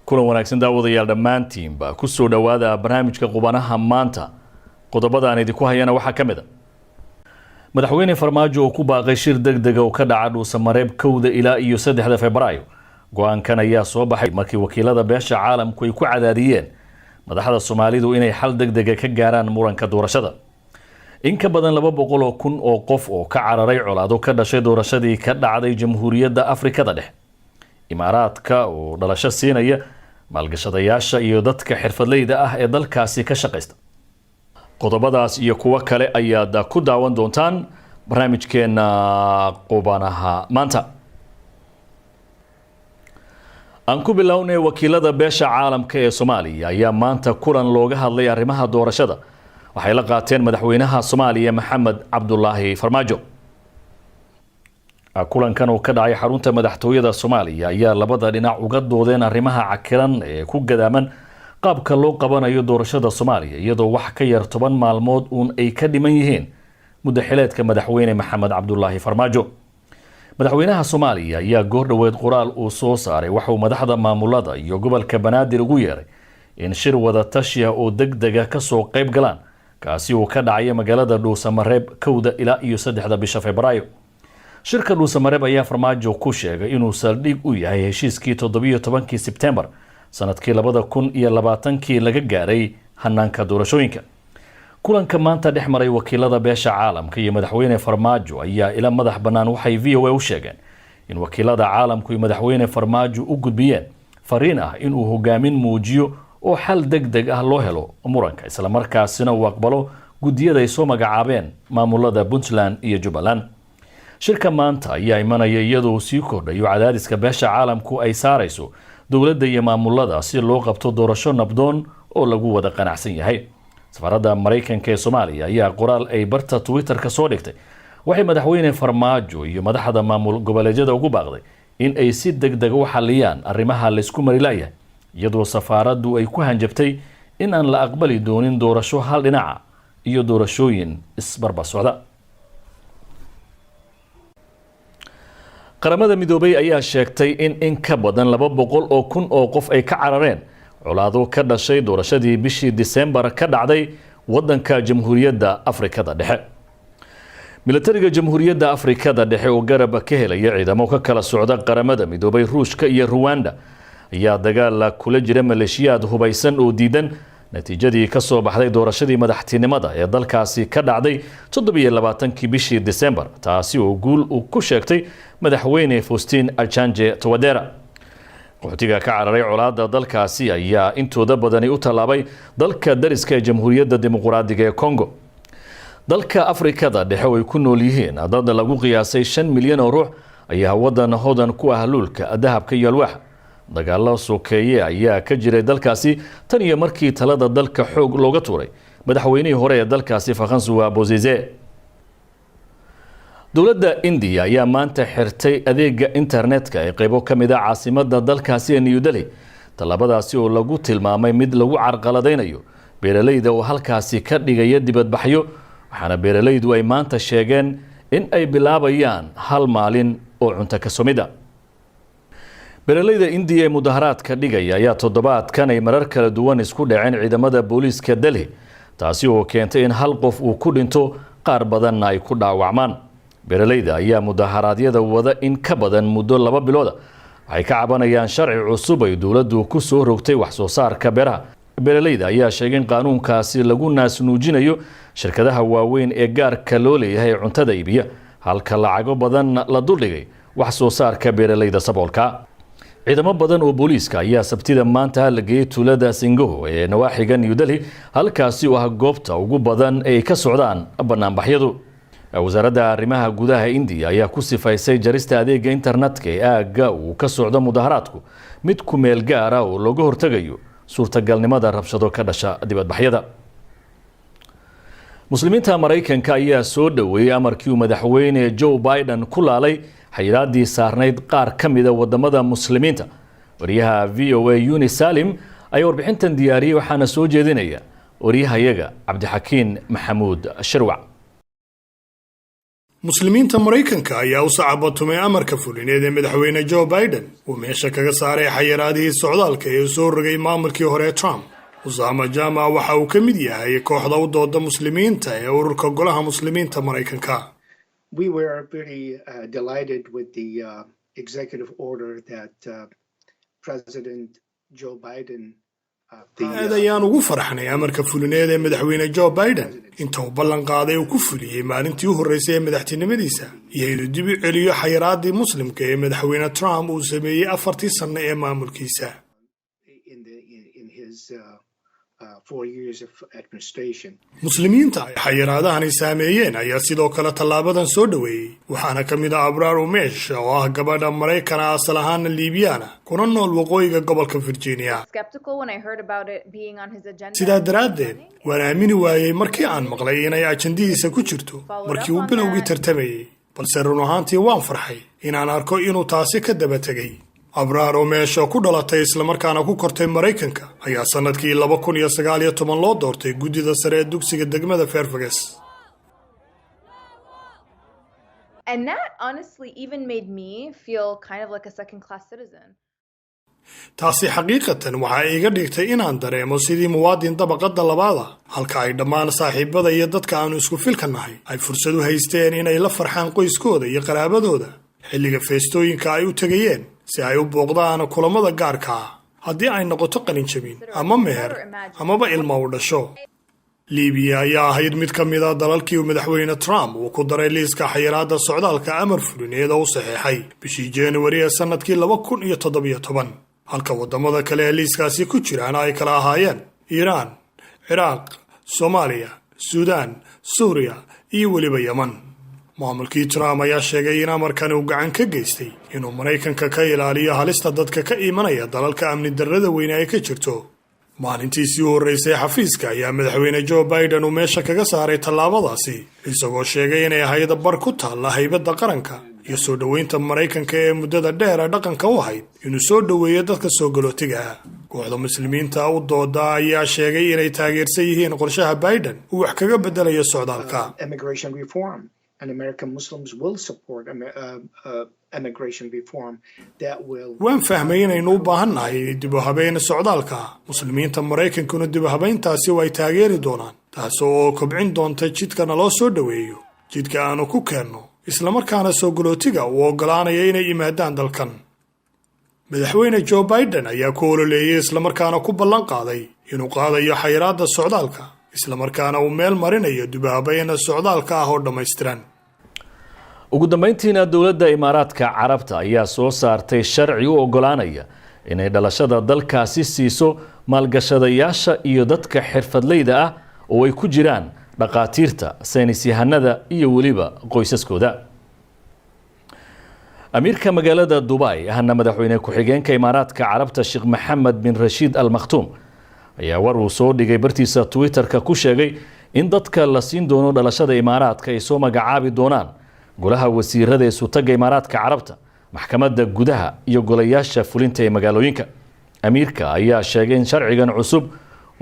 kulan wanaagsan daawadayaal dhammaantiinba ku soo dhawaada barnaamijka qubanaha maanta qodobada aan idinku hayana waxaa ka mid ah madaxweyne farmaajo oo ku baaqay shir degdeg oo ka dhaca dhuusamareeb 1 ilaa 3 Febraayo go'aankan ayaa soo baxay markii wakiilada beesha caalamku ay ku cadaadiyeen madaxda Soomaalidu inay xal degdeg ka gaaraan muranka doorashada in ka badan 200,000 oo qof oo ka cararay colaado ka dhashay doorashadii ka dhacday Jamhuuriyadda Afrikada Dhexe imaaraadka oo dhalasho siinaya maalgashadayaasha iyo dadka xirfadleyda ah ee dalkaasi ka shaqeysta qodobadaas iyo kuwa kale ayaa ku daawan doontaan barnaamijkeena qubanaha maanta aan ku bilownay wakiilada beesha caalamka ee Soomaaliya ayaa maanta kulan looga hadlay arrimaha doorashada waxay la qaateen madaxweynaha Soomaaliya Maxamed Cabdullaahi Farmaajo kulankan oo ka dhacay xarunta madaxtooyada Soomaaliya ayaa labada dhinac uga doodeen arrimaha cakiran ee ku gadaaman qaabka loo qabanayo doorashada Soomaaliya iyadoo wax ka yar 10 maalmood ay ka dhiman yihiin muddo xileedka madaxweyne Maxamed Cabdullaahi Farmaajo madaxweynaha Soomaaliya ayaa goor dhaweed qoraal uu soo saaray waxa uu madaxda maamulada iyo gobolka Banaadir ugu yeeray in shir wada tashi oo degdeg ka soo qayb galaan kaasi oo ka dhacay magaalada Dhuusamareeb 1 ilaa 3 bisha Febraayo shirka Dhuusamareeb ayaa Farmaajo ku sheegay inuu saldhig u yahay heshiiskii 17 Sebtembar sanadkii 2020 laga gaaray hanaanka doorashooyinka kulanka maanta dhex maray wakiilada beesha caalamka iyo madaxweyne Farmaajo ayaa ila madax banaan waxay VOA u sheegeen in wakiilada caalamku iyo madaxweyne Farmaajo u gudbiyeen fariin ah in uu hogaamin muujiyo oo xal degdeg ah loo helo muranka isla markaasina uu aqbalo gudiyada ay soo magacaabeen maamulada Puntland iyo Jubbaland shirka maanta ayaa imanaya iyadoo sii kordhayo cadaadiska beesha caalamku ay saarayso dowladda iyo maamulada si loo qabto doorasho nabdoon oo lagu wada qanacsan yahay safarada Mareykanka ee Soomaaliya ayaa qoraal ay barta Twitter ka soo dhigtay waxay madaxweyne Farmaajo iyo madaxda maamul goboleedyada ugu baaqday in ay si degdeg u xaliyaan arrimaha la isku mari laayay iyadoo safaradu ay ku hanjabtay in aan la aqbali doonin doorasho hal dhinaca iyo doorashooyin isbarbar socda qaramada midoobay ayaa sheegtay in ka badan 200,000 oo qof ay ka carareen colaado ka dhashay doorashadii bishii December ka dhacday wadanka Jamhuuriyadda Afrikada Dhexe militariga Jamhuuriyadda Afrikada Dhexe oo garab ka helaya ciidamo ka kala socda qaramada midoobay Ruushka iyo Rwanda ayaa dagaal kula jira maleeshiyaad hubaysan oo diidan natiijadii ka soo baxday doorashadii madaxtinimada ee dalkaasi ka dhacday 27 bishii December taasi oo guul uu ku sheegtay madaxweyne Faustin Archange Touadera qotiga ka cararay colaada dalkaasi ayaa intooda badani u talaabay dalka dariska ee Jamhuuriyadda Dimuqraadiga ee Congo dalka Afrikada Dhexe oo ay ku nool yihiin dad lagu qiyaasay 5 milyan oo ruux ayaa wadan hodan ku ah luulka dahabka iyo alwaax dagaalo sokeeye ayaa ka jiray dalkaasi tan iyo markii talada dalka xoog looga tuuray madaxweynihii hore ee dalkaasi François Bozize dowladda India ayaa maanta xirtay adeega internetka ee qaybo kamid ah caasimadda dalkaasi ee New Delhi talabadaasi oo lagu tilmaamay mid lagu carqaladeynayo beeralayda oo halkaasi ka dhigaya dibadbaxyo waxaana beeralaydu ay maanta sheegeen in ay bilaabayaan hal maalin oo cunto ka somida beeralayda India ee mudaharaadka dhigaya ayaa toddobaadkan ay marar kala duwan isku dhaceen ciidamada booliiska Delhi taasi oo keentay in hal qof uu ku dhinto qaar badanna ay ku dhaawacmaan beeralayda ayaa mudaharaadyada wada in ka badan muddo 2 bilood waxay ka cabanayaan sharci cusub ay dawladdu ku soo rogtay wax soo saarka beeraha beeralayda ayaa sheegay in qaanuunkaasi lagu naasnuujinayo shirkadaha waaweyn ee gaarka loo leeyahay cuntada iibiya halka lacago badan la duldhigay wax soo saarka beeralayda saboolka ciidamo badan oo booliiska ayaa sabtida maanta la geeyay tuulada Singoho ee nawaaxiga New Delhi halkaasi oo ah goobta ugu badan ay ka socdaan banaanbaxyadu wasaaradda arrimaha gudaha India ayaa ku sifaysay jarista adeega internetka ee aaga uu ka socdo mudaharaadku mid ku meel gaar ah oo looga hortagayo suurtagalnimada rabshado ka dhasha dibadbaxyada muslimiinta Mareykanka ayaa soo dhaweeyay amarkii uu madaxweyne Joe Biden ku laalay xayiraadii saarnayd qaar ka mid ah wadamada muslimiinta wariyaha VOA Yunus Salim ayaa warbixintan diyaariyay waxaana soo jeedinaya wariyahayaga Cabdixakiin Maxamuud Sharwac muslimiinta Mareykanka ayaa u sacabatumay amarka fulineed ee madaxweyne Joe Biden uu meesha kaga saaray xayiraadihii socdaalka ee soo rogay maamulkii hore Trump. Usama Jama waxa uu ka mid yahay kooxda u dooda muslimiinta ee ururka golaha muslimiinta Mareykanka. We were very delighted with the executive order that President Joe Biden aad ayaan ugu farxnay amarka fulineed ee madaxweyne Joe Biden inta uu ballan qaaday uu ku fuliyay maalintii u horeysay ee madaxtinimadiisa iyo inuu dib u celiyo xayiraadii muslimka ee madaxweyne Trump uu sameeyay 4 sano ee maamulkiisa. muslimiinta ay xayiraadahani saameeyeen ayaa sidoo kale tallaabadan soo dhaweeyay waxaana ka mid ah Abrar Umesh oo ah gabadha Mareykan asal ahaan Liibyana kuna nool waqooyiga gobolka Virginia. sidaa daraaddeed waan aamini waayay markii aan maqlay inay ajandihiisa ku jirto markii uu bilowgii tartamayay balse run ahaantii waan farxay inaan arko inuu taasi ka daba tegay. Abrar Umesh oo ku dhalatay isla markaana ku kortay Mareykanka ayaa sanadkii 2019 loo doortay guddida sare ee dugsiga degmada Fairfax. And that honestly even made me feel kind of like a second-class citizen. taasi xaqiiqatan waxa iga dhigtay inaan dareemo sidii muwaadin dabaqada labaada halka ay dhammaan saaxiibada iyo dadka aanu isku filka nahay ay fursad u haysteen inay la farxaan qoyskooda iyo qaraabadooda xilliga feestooyinka ay u tagayeen si ay u booqdaan kulamada gaarka ah haddii ay noqoto qalin jabin ama meher amaba ilmo u dhasho. Liibiya ayaa ahayd mid ka mid ah dalalkii madaxweyne Trump uu ku daray liiska xayiraadda socdaalka amar fulineed oo saxeexay bishii January ee sanadkii 2017 halka wadamada kale ee liiskaasi ku jiraan ay kala ahaayeen Iran, Iraq, Soomaaliya, Suudaan, Suuriya iyo weliba Yemen. maamulkii Trump ayaa sheegay in amarkan uu gacan ka geystay inuu Mareykanka ka ilaaliyo halista dadka ka imanaya dalalka amni darrada weyn ay ka jirto. maalintii sii horeysay xafiiska ayaa madaxweyne Joe Biden uu meesha kaga saaray tallaabadaasi isagoo sheegay inay ahayd bar ku taalla haybadda qaranka iyo soo dhaweynta Mareykanka ee muddada dheer dhaqanka u ahayd inuu soo dhaweeyo dadka soo galootiga ah. kooxda muslimiinta u dooda ayaa sheegay inay taageersan yihiin qorshaha Biden uu wax kaga bedelayo socdaalka. And American Muslims will support immigration reform that will. waan fahmay inaynu u baahannahay dib u habeyn socdaalka muslimiinta Mareykankuna dib u habeyntaasi way taageeri doonaan taasoo kobcin doonta jidka naloo soo dhaweeyo jidka aanu ku keenno isla markaana soo galootiga uu ogolaanaya inay yimaadaan dalkan. madaxweyne Joe Biden ayaa ku ololeeyay isla markaana ku ballan qaaday inuu qaadayo xayiraadda socdaalka isla markaana uu meel marinayo dib u habeyn socdaalka ah oo dhammaystiran. ugu dambeyntiina dowladda Imaaraadka Carabta ayaa soo saartay sharci u ogolaanaya inay dhalashada dalkaasi siiso maalgashadayaasha iyo dadka xirfadleyda ah oo ay ku jiraan dhaqaatiirta, saynis yahanada iyo weliba qoysaskooda. amiirka magaalada Dubai ahna madaxweyne ku-xigeenka Imaaraadka Carabta Sheikh Mohammed bin Rashid Al Maktoum ayaa war uu soo dhigay bartiisa Twitterka ku sheegay in dadka la siin doono dhalashada Imaaraadka ay soo magacaabi doonaan golaha wasiirada ee sutaga Imaaraadka Carabta, maxkamadda gudaha iyo golayaasha fulinta ee magaalooyinka. amiirka ayaa sheegay in sharcigan cusub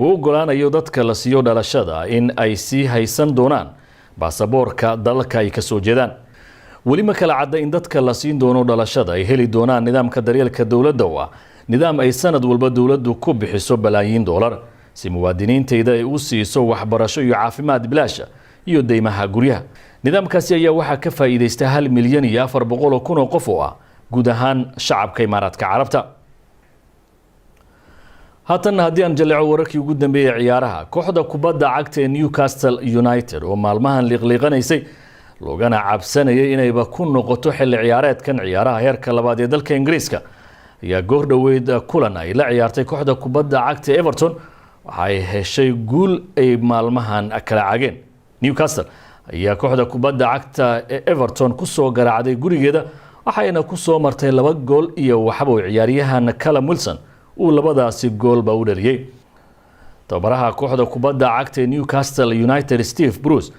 uu ogolaanayo dadka la siiyo dhalashada in ay sii haysan doonaan baasaboorka dalka ay ka soo jeedaan. weli ma kala cadda in dadka la siin doono dhalashada ay heli doonaan nidaamka daryeelka dowladda oo ah nidaam ay sanad walba dowladdu ku bixiso balaayiin dollar si muwaadiniinteeda ay u siiso waxbarasho iyo caafimaad bilaasha iyo deymaha guryaha. nidaamkaasi ayaa waxaa ka faa'iideysta 1,400,000 oo qof oo ah guud ahaan shacabka Imaaraadka Carabta. haatan haddii aan jaleeco wararkii ugu dambeeyay ciyaaraha, kooxda kubadda cagta ee Newcastle United oo maalmahan liiqliiqanaysay loogana cabsanayay inayba ku noqoto xilli ciyaareedkan ciyaaraha heerka labaad ee dalka Ingiriiska ayaa goor dhaweyd kulan ay la ciyaartay kooxda kubadda cagta Everton waxay heshay guul ay maalmahan kala caageen. Newcastle ayaa kooxda kubadda cagta ee Everton ku soo garaacday gurigeeda waxayna ku soo martay 2 gool iyo waxba ciyaaryahan Callum Wilson uu labadaasi goolba u dhaliyay. tababaraha kooxda kubadda cagta ee Newcastle United Steve Bruce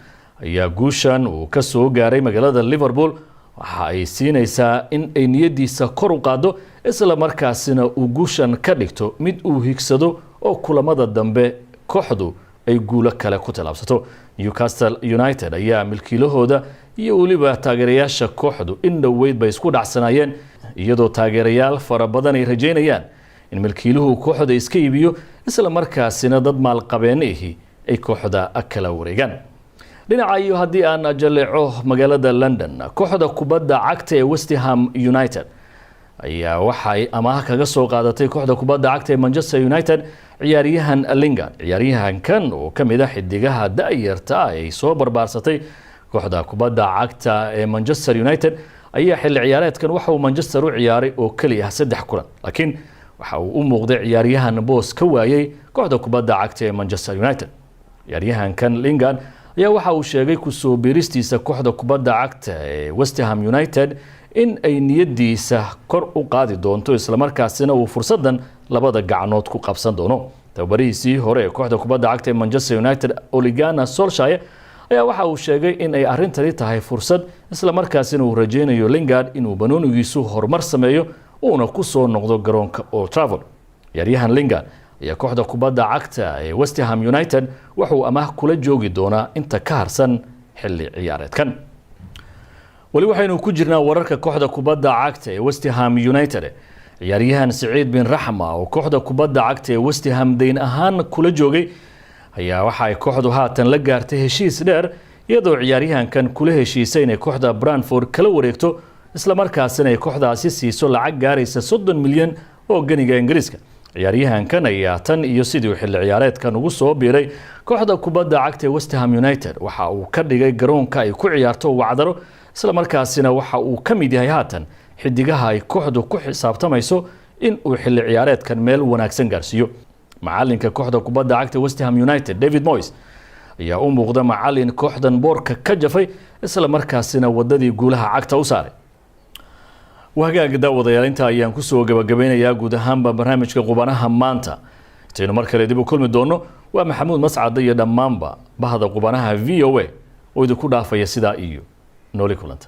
ayaa guushan uu ka soo gaaray magaalada Liverpool waxa ay siinaysaa in ay niyadiisa kor u qaado isla markaasina uu guushan ka dhigto mid uu higsado oo kulamada dambe kooxdu ay guulo kale ku talaabsato. Newcastle United ayaa milkiilahooda iyo weliba taageerayaasha kooxdu in dhoweyd bay isku dhacsanaayeen iyadoo taageerayaal fara badan ay rajeynayaan in milkiiluhu kooxda iska iibiyo isla markaasina dad maalqabeenihi ay kooxda kala wareegaan. dhinaca iyo haddii aan jaleeco magaalada London, kooxda kubadda cagta ee West Ham United ayaa waxay amaah kaga soo qaadatay kooxda kubadda cagta ee Manchester United ciyaaryahan Lingard. ciyaaryahankan oo ka mid ah xidigaha da'yarta ay soo barbaarsatay kooxda kubadda cagta ee Manchester United ayaa xilli ciyaareedkan waxa uu Manchester u ciyaaray oo kaliya 3 kulan, laakiin waxa uu u muuqday ciyaaryahan boos ka waayay kooxda kubadda cagta ee Manchester United. ciyaaryahankan Lingard ayaa waxa uu sheegay ku soo biiristiisa kooxda kubadda cagta ee West Ham United in ay niyadiisa kor u qaadi doonto isla markaasina uu fursadan labada gacnood ku qabsan doono. tababarihiisii hore ee kooxda kubadda cagta ee Manchester United Ole Gunnar Solskjaer ayaa waxa uu sheegay in ay arrintani tahay fursad isla markaasina uu rajeynayo Lingard inuu banoonigiisu horumar sameeyo uuna ku soo noqdo garoonka Old Trafford. ciyaaryahan Lingard ayaa kooxda kubadda cagta ee West Ham United wuxuu amaah kula joogi doonaa inta ka harsan xilli ciyaareedkan. wali waxaynu ku jirnaa wararka kooxda kubadda cagta ee West Ham United. ciyaaryahan Saciid bin Raxma oo kooxda kubadda cagta ee West Ham deyn ahaan kula joogay ayaa waxa ay kooxdu haatan la gaartay heshiis dheer iyadoo ciyaaryahankan kula heshiisay inay kooxda Brentford kala wareegto isla markaasina ay kooxdaasi siiso lacag gaaraysa 30 milyan oo ganiga Ingiriiska. ciyaaryahankan ayaa tan iyo sidii uu xilli ciyaareedkan ugu soo biiray kooxda kubadda cagta ee West Ham United waxa uu ka dhigay garoonka ay ku ciyaarto wacdaro isla markaasina waxa uu ka mid yahay haatan xidigaha ay kooxdu ku xisaabtamayso in uu xilli ciyaareedkan meel wanaagsan gaarsiiyo. macalinka kooxda kubadda cagta West Ham United David Moyes ayaa u muuqda macalin kooxdan boorka ka jafay isla markaasina wadadii guulaha cagta u saaray. wahagaag daawadayaal inta ayaan ku soo gabagabeynayaa guud ahaanba barnaamijka qubanaha maanta. intaynu mar kale dib u kulmi doono waa Maxamuud Mascad iyo dhammaanba bahda qubanaha VOA oo idinku dhaafaya sidaa iyo nooli kulanta.